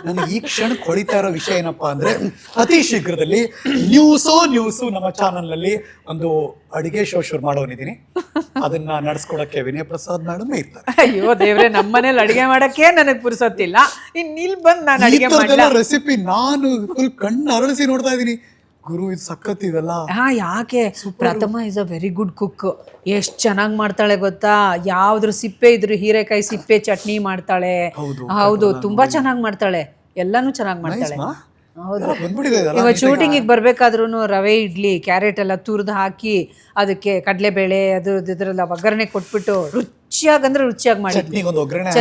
ನನಗೆ ಈ ಕ್ಷಣಕ್ಕೆ ಹೊಳಿತಾ ಇರೋ ವಿಷಯ ಏನಪ್ಪಾ ಅಂದ್ರೆ, ಅತಿ ಶೀಘ್ರದಲ್ಲಿ ನ್ಯೂಸು ನಮ್ಮ ಚಾನಲ್ ನಲ್ಲಿ ಒಂದು ಅಡಿಗೆ ಶೋ ಶುರು ಮಾಡೋನಿದ್ದೀನಿ. ಅದನ್ನ ನಡೆಸ್ಕೊಡಕ್ಕೆ ವಿನಯ ಪ್ರಸಾದ್ ಮೇಡಮ್ ಇರ್ತಾರೆ. ಅಯ್ಯೋ ದೇವ್ರೆ, ನಮ್ಮನೇಲಿ ಅಡಿಗೆ ಮಾಡಕ್ಕೆ ನನಗೆ ಪುರ್ಸೊತ್ತಿಲ್ಲ, ಇಲ್ಲಿ ಬಂದು ನಾನು ಅಡಿಗೆ ಮಾಡಲ್ಲ. ರೆಸಿಪಿ ನಾನು ಫುಲ್ ಕಣ್ಣು ಅರಳಿಸಿ ನೋಡ್ತಾ ಇದೀನಿ. ಗುರು ಇದು ಸಖತ್ತಿದಲ್ಲ. ಯಾಕೆ ಪ್ರಥಮ is a very good cook. ಎಷ್ಟು ಚೆನ್ನಾಗಿ ಮಾಡ್ತಾಳೆ ಗೊತ್ತಾ, ಯಾವ್ದ್ರ ಸಿಪ್ಪೆ ಇದ್ರು ಹೀರೆಕಾಯಿ ಸಿಪ್ಪೆ ಚಟ್ನಿ ಮಾಡ್ತಾಳೆ. ಹೌದು, ತುಂಬಾ ಚೆನ್ನಾಗಿ ಮಾಡ್ತಾಳೆ, ಎಲ್ಲಾನು ಚೆನ್ನಾಗಿ ಮಾಡ್ತಾಳೆ. ಹೌದು, ಇವಾಗ ಶೂಟಿಂಗಿಗೆ ಬರ್ಬೇಕಾದ್ರೂ ರವೆ ಇಡ್ಲಿ ಕ್ಯಾರೆಟ್ ಎಲ್ಲ ತುರಿದು ಹಾಕಿ ಅದಕ್ಕೆ ಕಡಲೆಬೇಳೆ ಅದು ಇದ್ರೆಲ್ಲ ಒಗ್ಗರಣೆ ಕೊಟ್ಬಿಟ್ಟು ರುಚಿಯಾಗಿ ಮಾಡಿದ್ವಿ.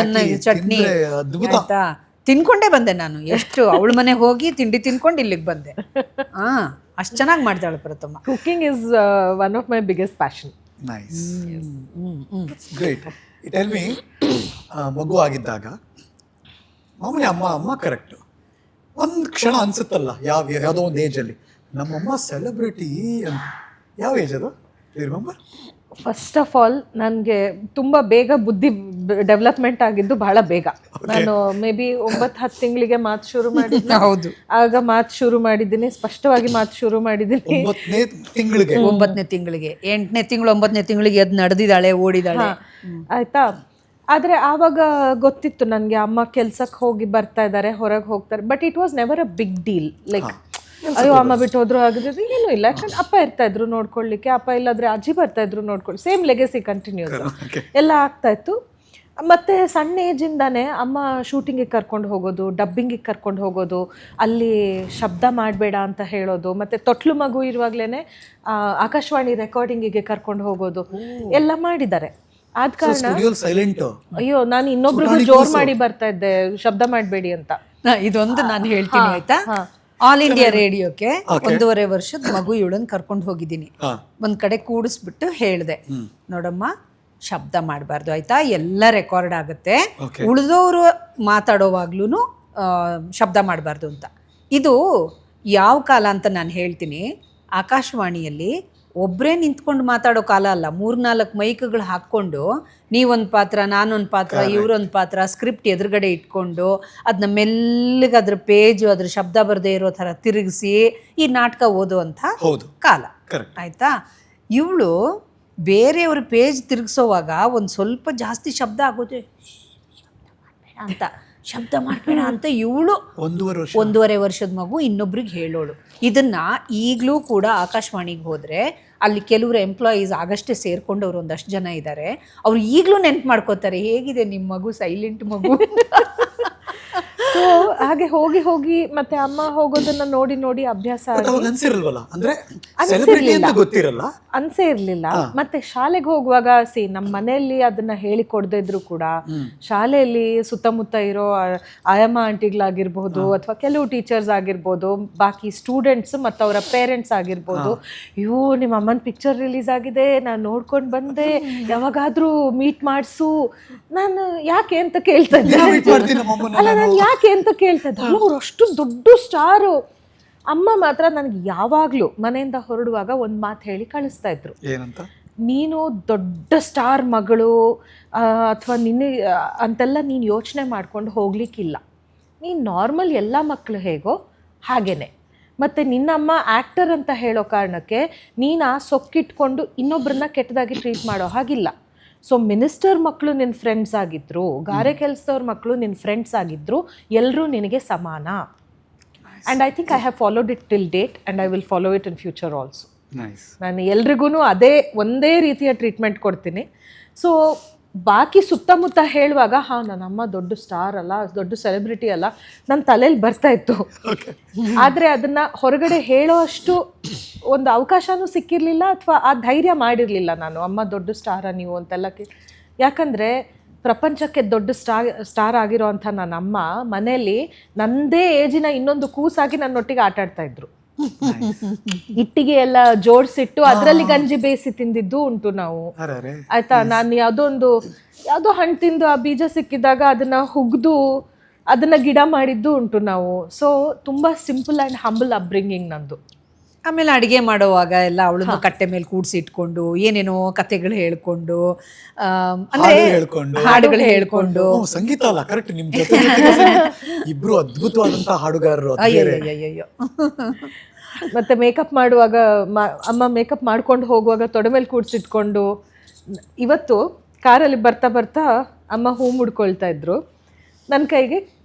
ಚೆನ್ನಾಗಿ ಚಟ್ನಿ ಆಯ್ತಾ, ತಿನ್ಕೊಂಡೇ ಬಂದೆ ನಾನು. ಎಷ್ಟು ಅವಳ ಮನೆಗೆ ಹೋಗಿ ತಿಂಡಿ ತಿನ್ಕೊಂಡು ಇಲ್ಲಿಗೆ ಬಂದೆ. ಅಷ್ಟು ಚೆನ್ನಾಗಿ ಮಾಡ್ತಾಳೆ ಪ್ರಥಮ. Cooking is one of my biggest passion. Nice, great. Tell me, ಮಗು ಆಗಿದ್ದಾಗ ಮಾಮೂಲಿ ಅಮ್ಮ ಕರೆಕ್ಟ್ ಒಂದು ಕ್ಷಣ ಅನ್ಸುತ್ತಲ್ಲ, ಯಾವುದೋ ಒಂದು ಏಜಲ್ಲಿ ನಮ್ಮಮ್ಮ ಸೆಲೆಬ್ರಿಟಿ ಅಂತ. ಯಾವ ಏಜ್ ಅದು, ರಿಮೆಂಬರ್? ಫಸ್ಟ್ ಆಫ್ ಆಲ್ ನನಗೆ ತುಂಬ ಬೇಗ ಬುದ್ಧಿ ಡೆವಲಪ್ಮೆಂಟ್ ಆಗಿದ್ದು ಬಹಳ ಬೇಗ. ನಾನು ಮೇ ಬಿ 9-10 ತಿಂಗಳಿಗೆ ಮಾತು ಶುರು ಮಾಡಿದ್ದೆ. ಹೌದು, ಆಗ ಮಾತು ಶುರು ಮಾಡಿದ್ದೀನಿ, ಸ್ಪಷ್ಟವಾಗಿ ಮಾತು ಶುರು ಮಾಡಿದ್ದೀನಿ. 9ನೇ ತಿಂಗಳಿಗೆ 8ನೇ ತಿಂಗಳು 9ನೇ ತಿಂಗಳಿಗೆ ಎದ್ದು ನಡೆದಿದ್ದಾಳೆ, ಓಡಿದಾಳೆ. ಆಯ್ತಾ, ಆದರೆ ಆವಾಗ ಗೊತ್ತಿತ್ತು ನನಗೆ ಅಮ್ಮ ಕೆಲ್ಸಕ್ಕೆ ಹೋಗಿ ಬರ್ತಾ ಇದ್ದಾರೆ, ಹೊರಗೆ ಹೋಗ್ತಾರೆ. But it was never a big deal. Like ಅಯ್ಯೋ ಅಮ್ಮ ಬಿಟ್ಟು ಹೋದ್ರು ಆಗಿದ್ರೆ ಏನೂ ಇಲ್ಲ, ಯಾಕಂದ್ರೆ ಅಪ್ಪ ಇರ್ತಾ ಇದ್ರು ನೋಡ್ಕೊಳ್ಳಿಕ್ಕೆ, ಅಪ್ಪ ಇಲ್ಲಾದ್ರೆ ಅಜ್ಜಿ ಬರ್ತಾ ಇದ್ರು ನೋಡ್ಕೊಳ್ಳಿ. ಸೇಮ್ ಲೆಗೆಸಿ ಕಂಟಿನ್ಯೂಸ್ ಎಲ್ಲ ಆಗ್ತಾ ಇತ್ತು. ಮತ್ತು ಸಣ್ಣ ಏಜಿಂದಾನೇ ಅಮ್ಮ ಶೂಟಿಂಗಿಗೆ ಕರ್ಕೊಂಡು ಹೋಗೋದು, ಡಬ್ಬಿಂಗಿಗೆ ಕರ್ಕೊಂಡು ಹೋಗೋದು, ಅಲ್ಲಿ ಶಬ್ದ ಮಾಡಬೇಡ ಅಂತ ಹೇಳೋದು, ಮತ್ತು ತೊಟ್ಲು ಮಗು ಇರುವಾಗಲೇ ಆಕಾಶವಾಣಿ ರೆಕಾರ್ಡಿಂಗಿಗೆ ಕರ್ಕೊಂಡು ಹೋಗೋದು ಎಲ್ಲ ಮಾಡಿದ್ದಾರೆ. ಆದ ಕಾರಣ ಅಯ್ಯೋ ನಾನು ಇನ್ನೊಬ್ರಿಗೂ ಜೋರ್ ಮಾಡಿ ಬರ್ತಾ ಇದ್ದೆ ಶಬ್ದ ಮಾಡಬೇಡಿ ಅಂತ. ಇದೊಂದು ನಾನು ಹೇಳ್ತೀನಿ ಆಯ್ತಾ. ಆಲ್ ಇಂಡಿಯಾ ರೇಡಿಯೋಕ್ಕೆ 1.5 ವರ್ಷದ ಮಗು ಇವಳನ್ನ ಕರ್ಕೊಂಡು ಹೋಗಿದ್ದೀನಿ. ಒಂದ್ ಕಡೆ ಕೂಡಿಸ್ಬಿಟ್ಟು ಹೇಳ್ದೆ, ನೋಡಮ್ಮ ಶಬ್ದ ಮಾಡಬಾರ್ದು ಆಯ್ತಾ, ಎಲ್ಲ ರೆಕಾರ್ಡ್ ಆಗುತ್ತೆ, ಉಳಿದವರು ಮಾತಾಡೋವಾಗ್ಲೂ ಶಬ್ದ ಮಾಡಬಾರ್ದು ಅಂತ. ಇದು ಯಾವ ಕಾಲ ಅಂತ ನಾನು ಹೇಳ್ತೀನಿ. ಆಕಾಶವಾಣಿಯಲ್ಲಿ ಒಬ್ಬರೇ ನಿಂತ್ಕೊಂಡು ಮಾತಾಡೋ ಕಾಲ ಅಲ್ಲ, 3-4 ಮೈಕ್ಗಳು ಹಾಕ್ಕೊಂಡು ನೀವೊಂದು ಪಾತ್ರ ನಾನೊಂದು ಪಾತ್ರ ಇವರೊಂದು ಪಾತ್ರ ಸ್ಕ್ರಿಪ್ಟ್ ಎದುರುಗಡೆ ಇಟ್ಕೊಂಡು ಅದನ್ನ ಮೆಲ್ಲಗೆ ಅದ್ರ ಪೇಜು ಅದ್ರ ಶಬ್ದ ಬರದೇ ಇರೋ ಥರ ತಿರುಗಿಸಿ ಈ ನಾಟಕ ಓದುವಂಥ ಕಾಲ ಆಯಿತಾ. ಇವಳು ಬೇರೆಯವ್ರ ಪೇಜ್ ತಿರುಗಿಸೋವಾಗ ಒಂದು ಸ್ವಲ್ಪ ಜಾಸ್ತಿ ಶಬ್ದ ಆಗೋದು ಅಂತ, ಶಬ್ದ ಮಾಡಬೇಡ ಅಂತ ಇವಳು 1.5 ವರ್ಷದ ಮಗು ಇನ್ನೊಬ್ರಿಗೆ ಹೇಳೋಳು. ಇದನ್ನು ಈಗಲೂ ಕೂಡ ಆಕಾಶವಾಣಿಗೆ ಹೋದರೆ ಅಲ್ಲಿ ಕೆಲವರು ಎಂಪ್ಲಾಯೀಸ್ ಆಗಷ್ಟೇ ಸೇರ್ಕೊಂಡವ್ರು ಒಂದಷ್ಟು ಜನ ಇದ್ದಾರೆ, ಅವ್ರು ಈಗಲೂ ನೆನ್ಪು ಮಾಡ್ಕೋತಾರೆ, ಹೇಗಿದೆ ನಿಮ್ಮ ಮಗು, ಸೈಲೆಂಟ್ ಮಗು. ಸೊ ಹಾಗೆ ಹೋಗಿ ಹೋಗಿ ಮತ್ತೆ ಅಮ್ಮ ಹೋಗೋದನ್ನ ನೋಡಿ ನೋಡಿ ಅಭ್ಯಾಸ ಅನ್ಸೇ ಇರ್ಲಿಲ್ಲ. ಮತ್ತೆ ಶಾಲೆಗೆ ಹೋಗುವಾಗ ನಮ್ಮ ಮನೆಯಲ್ಲಿ ಅದನ್ನ ಹೇಳಿಕೊಡದೇ ಇದ್ರು ಕೂಡ ಶಾಲೆಯಲ್ಲಿ ಸುತ್ತಮುತ್ತ ಇರೋ ಆಯಮ್ಮ ಆಂಟಿಗಳಾಗಿರ್ಬೋದು ಅಥವಾ ಕೆಲವು ಟೀಚರ್ಸ್ ಆಗಿರ್ಬೋದು, ಬಾಕಿ ಸ್ಟೂಡೆಂಟ್ಸ್ ಮತ್ತು ಅವರ ಪೇರೆಂಟ್ಸ್ ಆಗಿರ್ಬೋದು, ಅಯ್ಯೋ ನಿಮ್ಮ ಅಮ್ಮನ ಪಿಕ್ಚರ್ ರಿಲೀಸ್ ಆಗಿದೆ, ನಾನು ನೋಡ್ಕೊಂಡು ಬಂದೆ, ಯಾವಾಗಾದ್ರೂ ಮೀಟ್ ಮಾಡಿಸು. ನಾನು ಯಾಕೆ ಅಂತ ಕೇಳ್ತಾ ಇದ್ದೆ, ಅಲ್ಲ ನಾನು ಯಾಕೆ ಅಂತ ಕೇಳ್ತಾ ಇದ್ದೆ. ಅವ್ರು ಅಷ್ಟು ದೊಡ್ಡ ಸ್ಟಾರು. ಅಮ್ಮ ಮಾತ್ರ ನನಗೆ ಯಾವಾಗಲೂ ಮನೆಯಿಂದ ಹೊರಡುವಾಗ ಒಂದು ಮಾತು ಹೇಳಿ ಕಳಿಸ್ತಾ ಇದ್ರು, ನೀನು ದೊಡ್ಡ ಸ್ಟಾರ್ ಮಗಳು ಅಥವಾ ನಿನ್ನ ಅಂತೆಲ್ಲ ನೀನು ಯೋಚನೆ ಮಾಡ್ಕೊಂಡು ಹೋಗ್ಲಿಕ್ಕಿಲ್ಲ, ನೀನು ನಾರ್ಮಲ್ ಎಲ್ಲ ಮಕ್ಕಳು ಹೇಗೋ ಹಾಗೇನೆ. ಮತ್ತು ನಿನ್ನಮ್ಮ ಆ್ಯಕ್ಟರ್ ಅಂತ ಹೇಳೋ ಕಾರಣಕ್ಕೆ ನೀನು ಆ ಸೊಕ್ಕಿಟ್ಕೊಂಡು ಇನ್ನೊಬ್ಬರನ್ನ ಕೆಟ್ಟದಾಗಿ ಟ್ರೀಟ್ ಮಾಡೋ ಹಾಗಿಲ್ಲ. ಸೊ ಮಿನಿಸ್ಟರ್ ಮಕ್ಕಳು ನಿನ್ನ ಫ್ರೆಂಡ್ಸ್ ಆಗಿದ್ರು, ಗಾರೆ ಕೆಲಸದವ್ರ ಮಕ್ಕಳು ನಿನ್ನ ಫ್ರೆಂಡ್ಸ್ ಆಗಿದ್ರು, ಎಲ್ಲರೂ ನಿನಗೆ ಸಮಾನ. And I think I have followed it till date and I will follow it in future also. ನಾನು ಎಲ್ರಿಗೂ ಒಂದೇ ರೀತಿಯ ಟ್ರೀಟ್ಮೆಂಟ್ ಕೊಡ್ತೀನಿ. ಸೊ ಬಾಕಿ ಸುತ್ತಮುತ್ತ ಹೇಳುವಾಗ ನನ್ನಮ್ಮ ದೊಡ್ಡ ಸ್ಟಾರ್ ಅಲ್ಲ, ದೊಡ್ಡ ಸೆಲೆಬ್ರಿಟಿ ಅಲ್ಲ, ನನ್ನ ತಲೆಯಲ್ಲಿ ಬರ್ತಾ ಇತ್ತು. ಆದರೆ ಅದನ್ನು ಹೊರಗಡೆ ಹೇಳೋ ಅಷ್ಟು ಒಂದು ಅವಕಾಶನೂ ಸಿಕ್ಕಿರಲಿಲ್ಲ ಅಥವಾ ಆ ಧೈರ್ಯ ಮಾಡಿರಲಿಲ್ಲ ನಾನು, ಅಮ್ಮ ದೊಡ್ಡ ಸ್ಟಾರ ನೀವು ಅಂತೆಲ್ಲ. ಯಾಕಂದರೆ ಪ್ರಪಂಚಕ್ಕೆ ದೊಡ್ಡ ಸ್ಟಾರ್ ಆಗಿರೋ ಅಂಥ ನನ್ನಮ್ಮ ಮನೆಯಲ್ಲಿ ನನ್ನದೇ ಏಜಿನ ಇನ್ನೊಂದು ಕೂಸಾಗಿ ನನ್ನೊಟ್ಟಿಗೆ ಆಟ ಆಡ್ತಾ ಇದ್ರು. ಇಟ್ಟಿಗೆ ಎಲ್ಲ ಜೋಡಿಸಿಟ್ಟು ಅದರಲ್ಲಿ ಗಂಜಿ ಬೇಯಿಸಿ ತಿಂದಿದ್ದು ಉಂಟು ನಾವು. ಆಯ್ತಾ, ನಾನು ಯಾವುದೋ ಹಣ್ಣು ತಿಂದು ಆ ಬೀಜ ಸಿಕ್ಕಿದಾಗ ಅದನ್ನ ಹುಗ್ದು ಅದನ್ನ ಗಿಡ ಮಾಡಿದ್ದು ಉಂಟು ನಾವು. ಸೊ ತುಂಬಾ ಸಿಂಪಲ್ ಆ್ಯಂಡ್ ಹಂಬಲ್ ಅಪ್ಬ್ರಿಂಗಿಂಗ್ ನಂದು. ಆಮೇಲೆ ಅಡುಗೆ ಮಾಡುವಾಗ ಎಲ್ಲ ಅವಳನ್ನು ಕಟ್ಟೆ ಮೇಲೆ ಕೂಡಿಸಿ ಇಟ್ಕೊಂಡು ಏನೇನೋ ಕತೆಗಳು ಹೇಳ್ಕೊಂಡು ಅಂದ್ರೆ ಹಾಡುಗಳು ಹೇಳ್ಕೊಂಡು ಸಂಗೀತ ಅಲ್ಲ ಕರೆಕ್ಟ್ ನಿಮ್ ಜೊತೆ ಇಬ್ರು ಅದ್ಭುತವಾದಂತಹ ಹಾಡುಗಾರರು. ಅಯ್ಯಯ್ಯಯ್ಯೋ. ಮತ್ತೆ ಮೇಕಪ್ ಮಾಡುವಾಗ ಅಮ್ಮ ಮೇಕಪ್ ಮಾಡ್ಕೊಂಡು ಹೋಗುವಾಗ ತೊಡೆ ಮೇಲೆ ಕೂಡ್ಸಿಟ್ಕೊಂಡು, ಇವತ್ತು ಕಾರಲ್ಲಿ ಬರ್ತಾ ಬರ್ತಾ ಅಮ್ಮ ಹೂ ಮುಡ್ಕೊಳ್ತಾ ಇದ್ರು, ನನ್ನ ಕೈಗೆ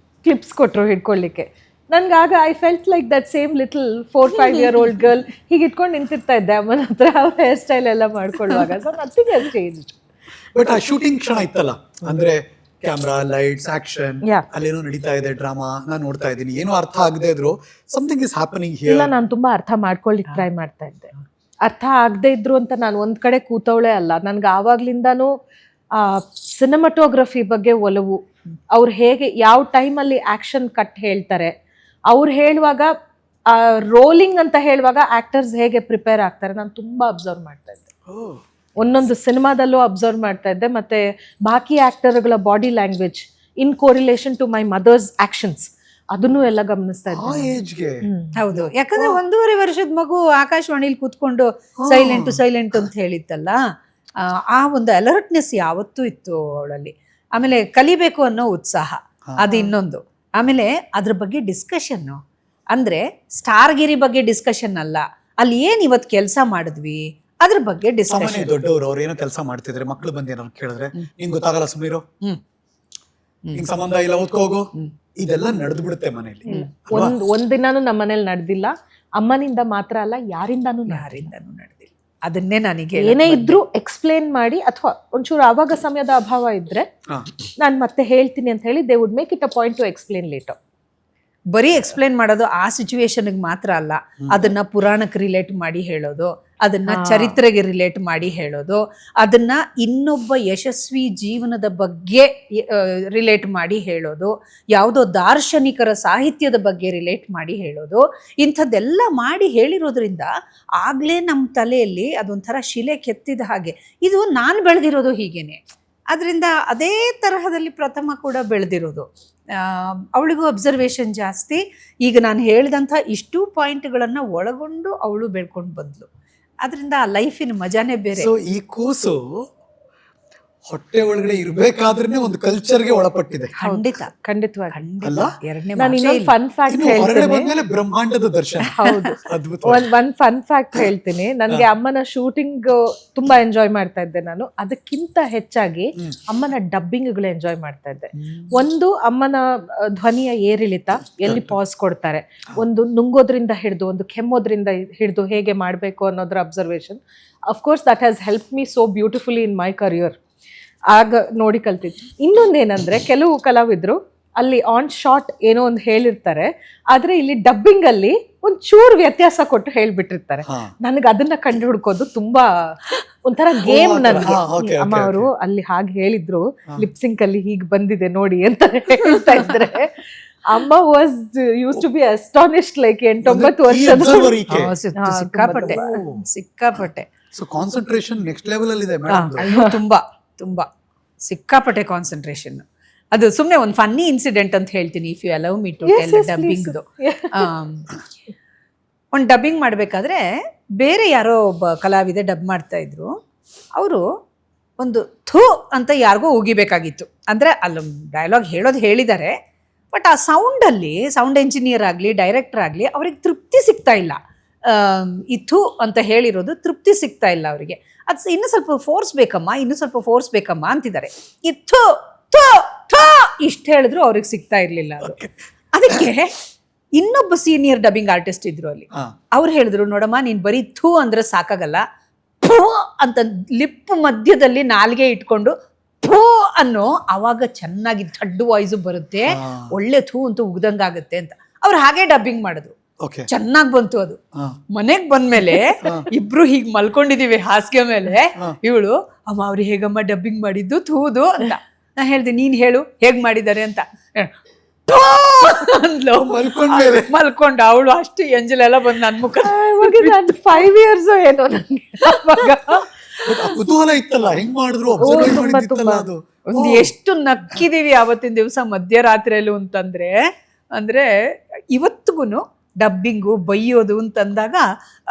ಕ್ಲಿಪ್ಸ್ ಕೊಟ್ಟರು ಹಿಡ್ಕೊಳ್ಳಿಕ್ಕೆ. ನನ್ಗಾಗ I felt like that same little 4-5 year old girl ಹೀಗೆ ಇಟ್ಕೊಂಡು ನಿಂತಿರ್ತಾ ಇದ್ದೆ ಅಮ್ಮನ ಹತ್ರ ಹೇರ್ ಸ್ಟೈಲ್ ಎಲ್ಲ ಮಾಡ್ಕೊಳ್ಳುವಾಗ. So nothing has changed. But ಆ ಶೂಟಿಂಗ್ ಕ್ಷಣ ಇತ್ತಲ್ಲ, ಅಂದ್ರೆ ಕ್ಯಾಮ್ರಾ, ಲೈಟ್ಸ್, ಆಕ್ಷನ್, ಅಲ್ಲೇನೋ ನಡೀತಾ ಇದೆ ಡ್ರಾಮಾ, ನಾನು ನೋಡ್ತಾ ಇದ್ದೀನಿ, ಏನೋ ಅರ್ಥ ಆಗದೆ ಇದ್ರು ಸಮಥಿಂಗ್ ಇಸ್ ಹ್ಯಾಪನಿಂಗ್ ಹಿಯರ್. ಇಲ್ಲ, ನಾನು ತುಂಬಾ ಅರ್ಥ ಮಾಡ್ಕೊಳ್ಳಿಕ್ಕೆ ಟ್ರೈ ಮಾಡ್ತಾ ಇದ್ದೆ. ಅರ್ಥ ಆಗದೆ ಇದ್ರು ಅಂತ ನಾನು ಒಂದ್ ಕಡೆ ಕೂತವಳೆ ಅಲ್ಲ. ನನ್ಗೆ ಆವಾಗ್ಲಿಂದಾನು ಸಿನಿಮಾಟೋಗ್ರಫಿ ಬಗ್ಗೆ ಒಲವು, ಅವ್ರು ಹೇಗೆ ಯಾವ ಟೈಮಲ್ಲಿ ಆಕ್ಷನ್ ಕಟ್ ಹೇಳ್ತಾರೆ, ಅವ್ರು ಹೇಳುವಾಗ ರೋಲಿಂಗ್ ಅಂತ ಹೇಳುವಾಗ ಆಕ್ಟರ್ಸ್ ಹೇಗೆ ಪ್ರಿಪೇರ್ ಆಗ್ತಾರೆ, ನಾನು ತುಂಬಾ ಅಬ್ಸರ್ವ್ ಮಾಡ್ತಾ ಇದ್ದೆ. ಒಂದೊಂದು ಸಿನಿಮಾದಲ್ಲೂ ಅಬ್ಸರ್ವ್ ಮಾಡ್ತಾ ಇದ್ದೆ. ಮತ್ತೆ ಬಾಕಿ ಆಕ್ಟರ್ಗಳ body language in correlation to my mother's actions, ಅದನ್ನು ಎಲ್ಲ ಗಮನಿಸ್ತಾ ಇದ್ದೆ. ಹೌದು, ಯಾಕಂದ್ರೆ 1.5 ವರ್ಷದ ಮಗು ಆಕಾಶವಾಣಿಲಿ ಕೂತ್ಕೊಂಡು ಸೈಲೆಂಟ್ ಅಂತ ಹೇಳಿತ್ತಲ್ಲ, ಆ ಒಂದು ಅಲರ್ಟ್ನೆಸ್ ಯಾವತ್ತೂ ಇತ್ತು ಅವಳಲ್ಲಿ. ಆಮೇಲೆ ಕಲಿಬೇಕು ಅನ್ನೋ ಉತ್ಸಾಹ, ಅದು ಇನ್ನೊಂದು. ಆಮೇಲೆ ಅದ್ರ ಬಗ್ಗೆ ಡಿಸ್ಕಷನ್ನು, ಅಂದ್ರೆ ಸ್ಟಾರ್ಗಿರಿ ಬಗ್ಗೆ ಡಿಸ್ಕಷನ್ ಅಲ್ಲ, ಅಲ್ಲಿ ಏನ್ ಇವತ್ತು ಕೆಲಸ ಮಾಡಿದ್ವಿ ಅದ್ರ ಬಗ್ಗೆ ಡಿಸ್ಕಷನ್. ದೊಡ್ಡವರು ಅವ್ರು ಏನೋ ಕೆಲಸ ಮಾಡ್ತಿದ್ರೆ ಮಕ್ಳು ಬಂದು ಏನಾದ್ರು ಕೇಳಿದ್ರೆ ನಿಂಗೆ ಗೊತ್ತಾಗಲ್ಲ, ಸುಮ್ಮನಿರೋ, ನಿಂಗೆ ಸಂಬಂಧ ಇಲ್ಲ, ಓದ್ಕೋಗು, ಇದೆಲ್ಲ ನಡೆದು ಬಿಡುತ್ತೆ ಮನೇಲಿ. ಒಂದಿನಾನು ನಮ್ಮ ಮನೇಲಿ ನಡೆದಿಲ್ಲ, ಅಮ್ಮನಿಂದ ಮಾತ್ರ ಅಲ್ಲ, ಯಾರಿಂದಾನು ನಡೆದಿಲ್ಲ. ಅದನ್ನೇ ನನಗೆ ಏನೇ ಇದ್ರು ಎಕ್ಸ್ಪ್ಲೇನ್ ಮಾಡಿ, ಅಥವಾ ಒಂಚೂರು ಆವಾಗ ಸಮಯದ ಅಭಾವ ಇದ್ರೆ ನಾನು ಮತ್ತೆ ಹೇಳ್ತೀನಿ ಅಂತ ಹೇಳಿ they would make it a point to explain later. ಬರೀ ಎಕ್ಸ್ಪ್ಲೇನ್ ಮಾಡೋದು ಆ ಸಿಚುವೇಶನ್ಗೆ ಮಾತ್ರ ಅಲ್ಲ, ಅದನ್ನ ಪುರಾಣಕ್ಕೆ ರಿಲೇಟ್ ಮಾಡಿ ಹೇಳೋದು, ಅದನ್ನ ಚರಿತ್ರೆಗೆ ರಿಲೇಟ್ ಮಾಡಿ ಹೇಳೋದು, ಅದನ್ನ ಇನ್ನೊಬ್ಬ ಯಶಸ್ವಿ ಜೀವನದ ಬಗ್ಗೆ ರಿಲೇಟ್ ಮಾಡಿ ಹೇಳೋದು, ಯಾವುದೋ ದಾರ್ಶನಿಕರ ಸಾಹಿತ್ಯದ ಬಗ್ಗೆ ರಿಲೇಟ್ ಮಾಡಿ ಹೇಳೋದು, ಇಂಥದ್ದೆಲ್ಲ ಮಾಡಿ ಹೇಳಿರೋದ್ರಿಂದ ಆಗ್ಲೇ ನಮ್ಮ ತಲೆಯಲ್ಲಿ ಅದೊಂಥರ ಶಿಲೆ ಕೆತ್ತಿದ ಹಾಗೆ. ಇದು ನಾನು ಬೆಳೆದಿರೋದು ಹೀಗೇನೆ, ಅದರಿಂದ ಅದೇ ತರಹದಲ್ಲಿ ಪ್ರಥಮ ಕೂಡ ಬೆಳೆದಿರೋದು. ಅವಳಿಗೂ ಅಬ್ಸರ್ವೇಷನ್ ಜಾಸ್ತಿ. ಈಗ ನಾನು ಹೇಳಿದಂಥ ಇಷ್ಟು ಪಾಯಿಂಟ್ಗಳನ್ನು ಒಳಗೊಂಡು ಅವಳು ಬೆಳ್ಕೊಂಡು ಬಂದ್ಲು. ಅದರಿಂದ ಆ ಲೈಫಿನ ಮಜಾನೇ ಬೇರೆ. ಸೊ ಈ ಕೂಸು ಹೊಟ್ಟೆ ಒಳಗಡೆ ಇರ್ಬೇಕಾದ್ರೆ ಒಂದು ಕಲ್ಚರ್ಗೆ ಒಳಪಟ್ಟಿದೆ. ಖಂಡಿತವಾಗಿ. ನಾನು ಇನ್ನೊಂದು ಫನ್ ಫ್ಯಾಕ್ಟ್ ಹೇಳ್ತೀನಿ. ಬ್ರಹ್ಮಾಂಡದ ದರ್ಶನ. ಹೌದು, ಒಂದ್ ಫನ್ ಫ್ಯಾಕ್ಟ್ ಹೇಳ್ತೀನಿ. ನನ್ಗೆ ಅಮ್ಮನ ಶೂಟಿಂಗ್ ತುಂಬಾ ಎಂಜಾಯ್ ಮಾಡ್ತಾ ಇದ್ದೆ ನಾನು. ಅದಕ್ಕಿಂತ ಹೆಚ್ಚಾಗಿ ಅಮ್ಮನ ಡಬ್ಬಿಂಗ್ಗಳು ಎಂಜಾಯ್ ಮಾಡ್ತಾ ಇದ್ದೆ. ಒಂದು, ಅಮ್ಮನ ಧ್ವನಿಯ ಏರಿಳಿತ, ಎಲ್ಲಿ ಪಾಸ್ ಕೊಡ್ತಾರೆ, ಒಂದು ನುಂಗೋದ್ರಿಂದ ಹಿಡಿದು ಒಂದು ಕೆಮ್ಮೋದ್ರಿಂದ ಹಿಡಿದು ಹೇಗೆ ಮಾಡ್ಬೇಕು ಅನ್ನೋದ್ರ observation. Of course that has help me so beautifully in my career. ಆಗ ನೋಡಿ ಕಲ್ತಿದ್ದು. ಇನ್ನೊಂದೇನಂದ್ರೆ, ಕೆಲವು ಕಲಾವಿದ್ರು ಅಲ್ಲಿ ಆನ್ ಶಾಟ್ ಏನೋ ಒಂದು ಹೇಳಿರ್ತಾರೆ, ಆದ್ರೆ ಇಲ್ಲಿ ಡಬ್ಬಿಂಗ್ ಅಲ್ಲಿ ಒಂದ್ ಚೂರು ವ್ಯತ್ಯಾಸ ಕೊಟ್ಟು ಹೇಳ್ಬಿಟ್ಟಿರ್ತಾರೆ. ನನಗೆ ಅದನ್ನ ಕಂಡು ಹುಡ್ಕೋದು ತುಂಬಾ ಒಂಥರ ಗೇಮ್ ನನ್ಗೆ. ಅಮ್ಮ ಅವರು ಅಲ್ಲಿ ಹಾಗೆ ಹೇಳಿದ್ರು, ಲಿಪ್ಸಿಂಕ್ ಅಲ್ಲಿ ಹೀಗೆ ಬಂದಿದೆ ನೋಡಿ ಅಂತ ಹೇಳ್ತಾ ಇದ್ರೆ, ಅಮ್ಮ was used to be astonished. Like 8-9 ವರ್ಷದ ಸಿಕ್ಕಾಪಟ್ಟೆ. ಸೊ ಕಾನ್ಸಂಟ್ರೇಷನ್ ನೆಕ್ಸ್ಟ್ ಲೆವೆಲ್ ಅಲ್ಲಿ ಇದೆ ಮೇಡಮ್. ತುಂಬಾ ಸಿಕ್ಕಾಪಟ್ಟೆ ಕಾನ್ಸಂಟ್ರೇಷನ್. ಅದು ಸುಮ್ಮನೆ ಒಂದು ಫನ್ನಿ ಇನ್ಸಿಡೆಂಟ್ ಅಂತ ಹೇಳ್ತೀನಿ, if you allow me to tell. ಡಬ್ಬಿಂಗ್ದು ಒಂದು ಡಬ್ಬಿಂಗ್ ಮಾಡಬೇಕಾದ್ರೆ ಬೇರೆ ಯಾರೋ ಒಬ್ಬ ಕಲಾವಿದೆ ಡಬ್ ಮಾಡ್ತಾ ಇದ್ರು. ಅವರು ಒಂದು ಥೂ ಅಂತ ಯಾರಿಗೋ ಉಗಿಬೇಕಾಗಿತ್ತು. ಅಂದರೆ ಅಲ್ಲಿ ಡೈಲಾಗ್ ಹೇಳಿದ್ದಾರೆ, ಬಟ್ ಆ ಸೌಂಡಲ್ಲಿ ಸೌಂಡ್ ಎಂಜಿನಿಯರ್ ಆಗಲಿ ಡೈರೆಕ್ಟರ್ ಆಗಲಿ ಅವ್ರಿಗೆ ತೃಪ್ತಿ ಸಿಗ್ತಾ ಇಲ್ಲ. ಥೂ ಅಂತ ಹೇಳಿರೋದು ತೃಪ್ತಿ ಸಿಗ್ತಾ ಇಲ್ಲ ಅವರಿಗೆ. ಅದು ಇನ್ನೂ ಸ್ವಲ್ಪ ಫೋರ್ಸ್ ಬೇಕಮ್ಮ ಅಂತಿದ್ದಾರೆ. ಥೂ ಥೂ ಥೂ ಇಷ್ಟು ಹೇಳಿದ್ರು ಅವ್ರಿಗೆ ಸಿಗ್ತಾ ಇರಲಿಲ್ಲ ಅದು. ಅದಕ್ಕೆ ಇನ್ನೊಬ್ಬ ಸೀನಿಯರ್ ಡಬ್ಬಿಂಗ್ ಆರ್ಟಿಸ್ಟ್ ಇದ್ರು ಅಲ್ಲಿ. ಅವ್ರು ಹೇಳಿದ್ರು, ನೋಡಮ್ಮ ನೀನ್ ಬರೀ ಥೂ ಅಂದ್ರೆ ಸಾಕಾಗಲ್ಲ, ಥೂ ಅಂತ ಲಿಪ್ ಮಧ್ಯದಲ್ಲಿ ನಾಲ್ಗೆ ಇಟ್ಕೊಂಡು ಥೂ ಅನ್ನೋ, ಅವಾಗ ಚೆನ್ನಾಗಿ ಥಡ್ ವಾಯ್ಸು ಬರುತ್ತೆ, ಒಳ್ಳೆ ಥೂ ಅಂತ ಉಗ್ದಂಗಾಗುತ್ತೆ ಅಂತ ಅವ್ರು ಹಾಗೆ ಡಬ್ಬಿಂಗ್ ಮಾಡಿದ್ರು. ಚೆನ್ನಾಗ್ ಬಂತು ಅದು. ಮನೆಗ್ ಬಂದ್ಮೇಲೆ ಇಬ್ರು ಹೀಗ್ ಮಲ್ಕೊಂಡಿದೀವಿ ಹಾಸಿಗೆ ಮೇಲೆ. ಇವಳು, ಅಮ್ಮ ಅವ್ರು ಹೇಗಮ್ಮ ಡಬ್ಬಿಂಗ್ ಮಾಡಿದ್ದು ಥೂದು ಅಂತ. ನಾ ಹೇಳ್ದೆ, ನೀನ್ ಹೇಳು ಹೇಗ್ ಮಾಡಿದ್ದಾರೆ ಅಂತ. ಮಲ್ಕೊಂಡ ಅವಳು ಅಷ್ಟು ಎಂಜಲೆಲ್ಲ ಬಂದು ನನ್ ಮುಖ. 5 years ಏನೋ ನಂಗೆ ಕುತೂಹಲ ಇತ್ತಲ್ಲ, ಹೆಂಗ್ ಮಾಡಿದ್ರು ಒಂದು ಎಷ್ಟು ನಕ್ಕಿದೀವಿ ಆವತ್ತಿನ ದಿವಸ ಮಧ್ಯರಾತ್ರಿಯಲ್ಲೂ ಅಂತಂದ್ರೆ. ಅಂದ್ರೆ ಇವತ್ತಿಗೂ ಡಬ್ಬಿಂಗು ಬೈಯೋದು ಅಂತಂದಾಗ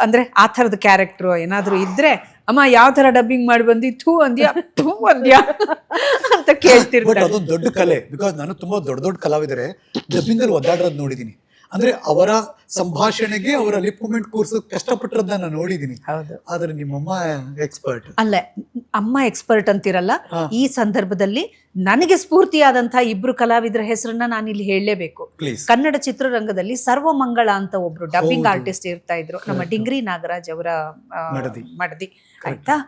ಅಂದ್ರೆ ಆ ಥರದ ಕ್ಯಾರೆಕ್ಟ್ರು ಏನಾದ್ರು ಇದ್ರೆ ಅಮ್ಮ ಯಾವ ತರ ಡಬ್ಬಿಂಗ್ ಮಾಡಿ ಬಂದಿ ಥೂ ಅಂದ್ಯಾ ಅಂತ ಬಟ್ ಕೇಳ್ತಿರ್ತಾರೆ. ಅದೊಂದು ದೊಡ್ಡ ಕಲೆ. ಬಿಕಾಸ್ ನಾನು ತುಂಬಾ ದೊಡ್ಡ ಕಲಾವಿದರೆ ಡಬ್ಬಿಂಗ್ ಅಲ್ಲಿ ಒದ್ದಾಡೋದು ನೋಡಿದೀನಿ. ಅಂದ್ರೆ ಅವರ ಸಂಭಾಷಣೆಗೆ ಅವರ ಲಿಪ್ ಮೂಮೆಂಟ್ ಕೂರ್ಸೋಕೆ ಕಷ್ಟಪಟ್ಟಿರೋದನ್ನ ನಾನು ನೋಡಿದೀನಿ. ಹೌದು. ಆದ್ರೆ ನಿಮ್ಮಮ್ಮ ಎಕ್ಸ್ಪರ್ಟ್. ಅಲ್ಲ, ಅಮ್ಮ ಎಕ್ಸ್ಪರ್ಟ್ ಅಂತಿರಲ್ಲ. ಈ ಸಂದರ್ಭದಲ್ಲಿ ನನಗೆ ಸ್ಫೂರ್ತಿಯಾದಂತಹ ಇಬ್ರು ಕಲಾವಿದರ ಹೆಸರನ್ನ ನಾನು ಇಲ್ಲಿ ಹೇಳಲೇಬೇಕು. ಪ್ಲೀಸ್. ಕನ್ನಡ ಚಿತ್ರರಂಗದಲ್ಲಿ ಸರ್ವಮಂಗಳ ಅಂತ ಒಬ್ರು ಡಬ್ಬಿಂಗ್ ಆರ್ಟಿಸ್ಟ್ ಇರ್ತಾ ಇದ್ರು, ನಮ್ಮ ಡಿಂಗ್ರಿ ನಾಗರಾಜ್ ಅವರ ಮಡದಿ. ಆಯ್ತಾ,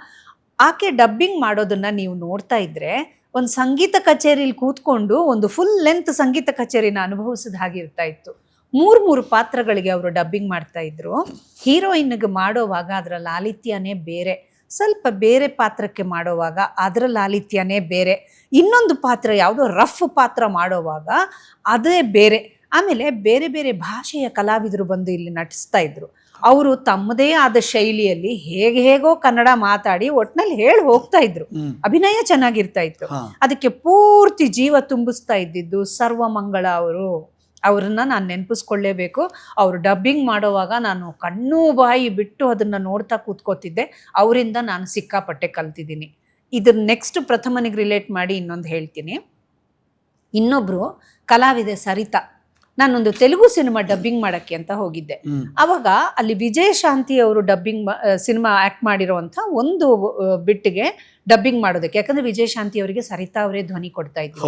ಆಕೆ ಡಬ್ಬಿಂಗ್ ಮಾಡೋದನ್ನ ನೀವು ನೋಡ್ತಾ ಇದ್ರೆ ಒಂದು ಸಂಗೀತ ಕಚೇರಿಲಿ ಕೂತ್ಕೊಂಡು ಒಂದು ಫುಲ್ ಲೆಂತ್ ಸಂಗೀತ ಕಚೇರಿನ ಅನುಭವಿಸಿದ ಹಾಗೆ ಇರ್ತಾ ಇತ್ತು. 3 ಪಾತ್ರಗಳಿಗೆ ಅವರು ಡಬ್ಬಿಂಗ್ ಮಾಡ್ತಾ ಇದ್ರು. ಹೀರೋಯಿನ್ಗೆ ಮಾಡೋವಾಗ ಅದರ ಲಾಲಿತ್ಯನೇ ಬೇರೆ, ಸ್ವಲ್ಪ ಬೇರೆ ಪಾತ್ರಕ್ಕೆ ಮಾಡೋವಾಗ ಅದರ ಲಾಲಿತ್ಯನೇ ಬೇರೆ, ಇನ್ನೊಂದು ಪಾತ್ರ ಯಾವುದೋ ರಫ್ ಪಾತ್ರ ಮಾಡೋವಾಗ ಅದೇ ಬೇರೆ. ಆಮೇಲೆ ಬೇರೆ ಬೇರೆ ಭಾಷೆಯ ಕಲಾವಿದರು ಬಂದು ಇಲ್ಲಿ ನಟಿಸ್ತಾ ಇದ್ರು. ಅವರು ತಮ್ಮದೇ ಆದ ಶೈಲಿಯಲ್ಲಿ ಹೇಗೋ ಕನ್ನಡ ಮಾತಾಡಿ ಒಟ್ನಲ್ಲಿ ಹೇಳಿ ಹೋಗ್ತಾ ಇದ್ರು. ಅಭಿನಯ ಚೆನ್ನಾಗಿರ್ತಾ ಇತ್ತು. ಅದಕ್ಕೆ ಪೂರ್ತಿ ಜೀವ ತುಂಬಿಸ್ತಾ ಇದ್ದಿದ್ದು ಸರ್ವಮಂಗಳ ಅವ್ರನ್ನ ನಾನು ನೆನಪಿಸ್ಕೊಳ್ಳೇಬೇಕು. ಅವರು ಡಬ್ಬಿಂಗ್ ಮಾಡೋವಾಗ ನಾನು ಕಣ್ಣು ಬಾಯಿ ಬಿಟ್ಟು ಅದನ್ನ ನೋಡ್ತಾ ಕೂತ್ಕೋತಿದ್ದೆ. ಅವರಿಂದ ನಾನು ಸಿಕ್ಕಾಪಟ್ಟೆ ಕಲ್ತಿದ್ದೀನಿ. ಇದ್ರ ನೆಕ್ಸ್ಟ್ ಪ್ರಥಮನಿಗೆ ರಿಲೇಟ್ ಮಾಡಿ ಇನ್ನೊಂದು ಹೇಳ್ತೀನಿ. ಇನ್ನೊಬ್ರು ಕಲಾವಿದೆ ಸರಿತಾ. ನಾನೊಂದು ತೆಲುಗು ಸಿನಿಮಾ ಡಬ್ಬಿಂಗ್ ಮಾಡಕ್ಕೆ ಅಂತ ಹೋಗಿದ್ದೆ. ಅವಾಗ ಅಲ್ಲಿ ವಿಜಯಶಾಂತಿ ಅವರು ಡಬ್ಬಿಂಗ್ ಸಿನಿಮಾ ಆಕ್ಟ್ ಮಾಡಿರೋಂಥ ಒಂದು ಬಿಟ್ಟಿಗೆ ಡಬ್ಬಿಂಗ್ ಮಾಡೋದಕ್ಕೆ, ಯಾಕಂದ್ರೆ ವಿಜಯಶಾಂತಿ ಅವರಿಗೆ ಸರಿತಾ ಅವರೇ ಧ್ವನಿ ಕೊಡ್ತಾ ಇದ್ರು.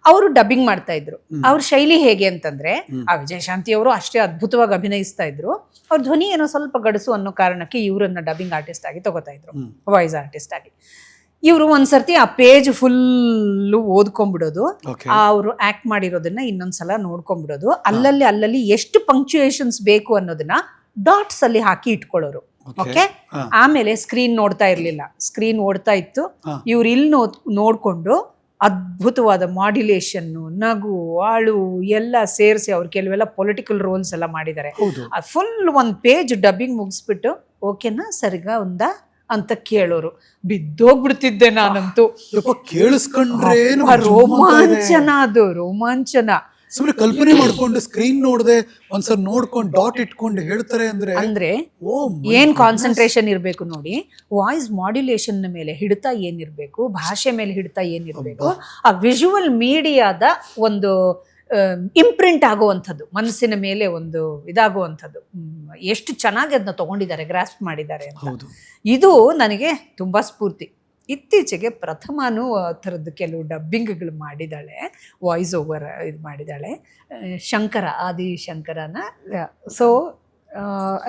ಅವರು ಡಬ್ಬಿಂಗ್ ಮಾಡ್ತಾ ಇದ್ರು. ಅವ್ರ ಶೈಲಿ ಹೇಗೆ ಅಂತಂದ್ರೆ, ಆ ವಿಜಯಶಾಂತಿ ಅವರು ಅಷ್ಟೇ ಅದ್ಭುತವಾಗಿ ಅಭಿನಯಿಸ್ತಾ ಇದ್ರು. ಅವ್ರ ಧ್ವನಿ ಏನೋ ಸ್ವಲ್ಪ ಗಡಸು ಅನ್ನೋ ಕಾರಣಕ್ಕೆ ಇವರನ್ನ ಡಬ್ಬಿಂಗ್ ಆರ್ಟಿಸ್ಟ್ ಆಗಿ ತಗೋತಾ ಇದ್ರು, ವಾಯ್ಸ್ ಆರ್ಟಿಸ್ಟ್ ಆಗಿ. ಇವರು ಒಂದ್ಸರ್ತಿ ಆ ಪೇಜ್ ಫುಲ್ಲು ಓದ್ಕೊಂಡ್ಬಿಡೋದು, ಅವರು ಆಕ್ಟ್ ಮಾಡಿರೋದನ್ನ ಇನ್ನೊಂದ್ಸಲ ನೋಡ್ಕೊಂಡ್ಬಿಡೋದು, ಅಲ್ಲಲ್ಲಿ ಎಷ್ಟು ಪಂಕ್ಚುಯೇಷನ್ಸ್ ಬೇಕು ಅನ್ನೋದನ್ನ ಡಾಟ್ಸ್ ಅಲ್ಲಿ ಹಾಕಿ ಇಟ್ಕೊಳ್ಳೋರು. ಓಕೆ. ಆಮೇಲೆ ಸ್ಕ್ರೀನ್ ನೋಡ್ತಾ ಇರ್ಲಿಲ್ಲ, ಸ್ಕ್ರೀನ್ ಓಡ್ತಾ ಇತ್ತು. ಇವ್ರು ಇಲ್ಲಿ ನೋಡ್ಕೊಂಡು ಅದ್ಭುತವಾದ ಮಾಡ್ಯುಲೇಷನ್ನು, ನಗು, ಅಳು ಎಲ್ಲ ಸೇರಿಸಿ ಅವ್ರು ಕೆಲವೆಲ್ಲ ಪೊಲಿಟಿಕಲ್ ರೋಲ್ಸ್ ಎಲ್ಲ ಮಾಡಿದ್ದಾರೆ. ಫುಲ್ ಒಂದು ಪೇಜ್ ಡಬ್ಬಿಂಗ್ ಮುಗಿಸ್ಬಿಟ್ಟು ಓಕೆನಾ ಸರಿಗಾ ಒಂದ ಅಂತ ಕೇಳೋರು. ಬಿದ್ದೋಗ್ಬಿಡ್ತಿದ್ದೆ ನಾನಂತೂ. ಕೇಳಿಸ್ಕೊಂಡ್ರೆ ರೋಮಾಂಚನ, ಅದು ರೋಮಾಂಚನ. ಸುಮ್ಮನೆ ಕಲ್ಪನೆ ಮಾಡ್ಕೊಂಡು ಸ್ಕ್ರೀನ್ ನೋಡದೆ ಒಂದ್ಸಲ ನೋಡ್ಕೊಂಡು ಡಾಟ್ ಇಟ್ಕೊಂಡು ಹೇಳ್ತಾರೆ ಅಂದ್ರೆ ಏನ್ ಕಾನ್ಸಂಟ್ರೇಷನ್ ಇರ್ಬೇಕು ನೋಡಿ. ವಾಯ್ಸ್ ಮಾಡ್ಯುಲೇಷನ್ ಮೇಲೆ ಹಿಡಿತ ಏನಿರ್ಬೇಕು, ಭಾಷೆ ಮೇಲೆ ಹಿಡಿತ ಏನಿರ್ಬೇಕು, ಆ ವಿಜುವಲ್ ಮೀಡಿಯಾದ ಒಂದು ಇಂಪ್ರಿಂಟ್ ಆಗುವಂಥದ್ದು, ಮನಸ್ಸಿನ ಮೇಲೆ ಒಂದು ಇದಾಗುವಂಥದ್ದು, ಎಷ್ಟು ಚೆನ್ನಾಗಿ ಅದನ್ನ ತಗೊಂಡಿದ್ದಾರೆ, ಗ್ರಾಸ್ಪ್ ಮಾಡಿದ್ದಾರೆ ಅಂತ. ಇದು ನನಗೆ ತುಂಬಾ ಸ್ಫೂರ್ತಿ. ಇತ್ತೀಚೆಗೆ ಪ್ರಥಮನು ಥರದ್ದು ಕೆಲವು ಡಬ್ಬಿಂಗ್ಗಳು ಮಾಡಿದ್ದಾಳೆ, ವಾಯ್ಸ್ ಓವರ್ ಇದು ಮಾಡಿದ್ದಾಳೆ. ಶಂಕರ, ಆದಿ ಶಂಕರನ. So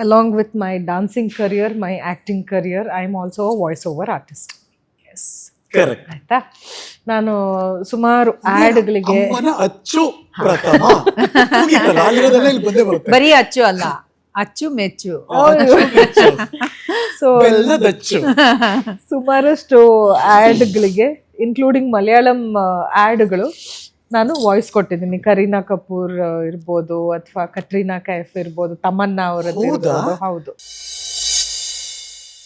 along with my dancing career, my acting career, I am also voice over artist. Yes, ಆಯ್ತಾ. ನಾನು ಸುಮಾರು ಆಡ್ಗಳಿಗೆ ಬರೀ ಅಚ್ಚು ಅಲ್ಲ, ಅಚ್ಚು ಮೆಚ್ಚು. ಸೊ ಸುಮಾರಷ್ಟು ಆಡ್ಗಳಿಗೆ, ಇನ್ಕ್ಲೂಡಿಂಗ್ ಮಲಯಾಳಂ ಆಡ್ಗಳು ನಾನು ವಾಯ್ಸ್ ಕೊಟ್ಟಿದ್ದೀನಿ. ಕರೀನಾ ಕಪೂರ್ ಇರ್ಬೋದು, ಅಥವಾ ಕಟ್ರೀನಾ ಕೈಫ್ ಇರ್ಬೋದು, ತಮನ್ನಾ ಅವರದ್ದು ಇರ್ಬೋದು. ಹೌದು.